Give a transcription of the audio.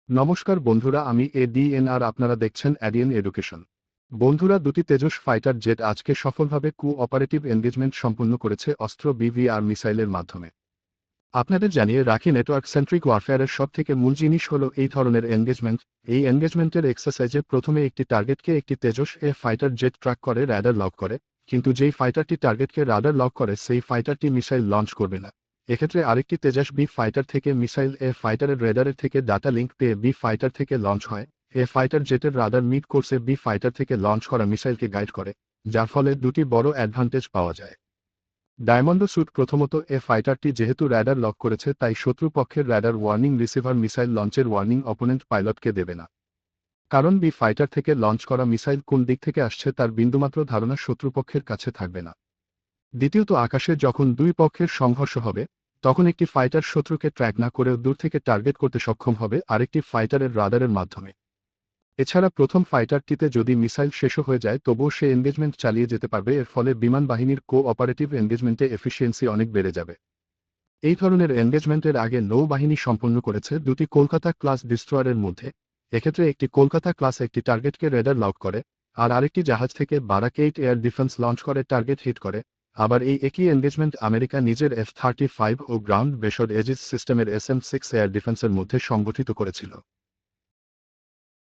নমস্কার বন্ধুরা, আমি এডিএন আর আপনারা দেখছেন এডিএন এডুকেশন। বন্ধুরা, দুটি তেজস ফাইটার জেট আজকে সফলভাবে কোঅপারেটিভ এনগেজমেন্ট সম্পন্ন করেছে অস্ত্র বিভিআর মিসাইলের মাধ্যমে। আপনাদের জানিয়ে রাখি, নেটওয়ার্ক সেন্ট্রিক ওয়ারফেয়ারের সবথেকে মূল জিনিস হলো এই ধরনের এনগেজমেন্ট। এই এনগেজমেন্টের এক্সারসাইজে প্রথমে একটি টার্গেটকে একটি তেজস এ ফাইটার জেট ট্র্যাক করে রাডার লক করে, কিন্তু যেই ফাইটারটি টার্গেটকে রাডার লক করে সেই ফাইটারটি মিসাইল লঞ্চ করবে না। এক্ষেত্রে আরেকটি তেজস বি ফাইটার থেকে মিসাইল এ ফাইটারের রেডারের থেকে ডাটা লিঙ্ক পেয়ে বি ফাইটার থেকে লঞ্চ হয়। এ ফাইটার জেটের রাডার মিট কোর্সে বি ফাইটার থেকে লঞ্চ করা মিসাইলকে গাইড করে, যার ফলে দুটি বড় অ্যাডভান্টেজ পাওয়া যায়। ডায়মন্ড স্যুট প্রথমত, এ ফাইটারটি যেহেতু র্যাডার লক করেছে তাই শত্রুপক্ষের র্যাডার ওয়ার্নিং রিসিভার মিসাইল লঞ্চের ওয়ার্নিং অপোনেন্ট পাইলটকে দেবে না। কারণ বি ফাইটার থেকে লঞ্চ করা মিসাইল কোন দিক থেকে আসছে তার বিন্দুমাত্র ধারণা শত্রুপক্ষের কাছে থাকবে না। দ্বিতীয়ত, আকাশে যখন দুই পক্ষের সংঘর্ষ হবে তখন একটি ফাইটার শত্রুকে ট্র্যাক না করেও দূর থেকে টার্গেট করতে সক্ষম হবে আরেকটি ফাইটারের রাডারের মাধ্যমে। এছাড়া প্রথম ফাইটারটিতে যদি মিসাইল শেষও হয়ে যায় তবুও সে এনগেজমেন্ট চালিয়ে যেতে পারবে। এর ফলে বিমান বাহিনীর কোঅপারেটিভ এনগেজমেন্টে এফিসিয়েন্সি অনেক বেড়ে যাবে। এই ধরনের এনগেজমেন্টের আগে নৌবাহিনী সম্পন্ন করেছে দুটি কলকাতা ক্লাস ডিস্ট্রয়ারের মধ্যে। এক্ষেত্রে একটি কলকাতা ক্লাস একটি টার্গেটকে রেডার লক করে, আর আরেকটি জাহাজ থেকে বারাক-8 এয়ার ডিফেন্স লঞ্চ করে টার্গেট হিট করে। আবার এই একই এনগেজমেন্ট আমেরিকা নিজের F-35 ও গ্রাউন্ড বেসড এজিস সিস্টেমের SM-6 এয়ার ডিফেন্সের মধ্যে সংগঠিত করেছিল।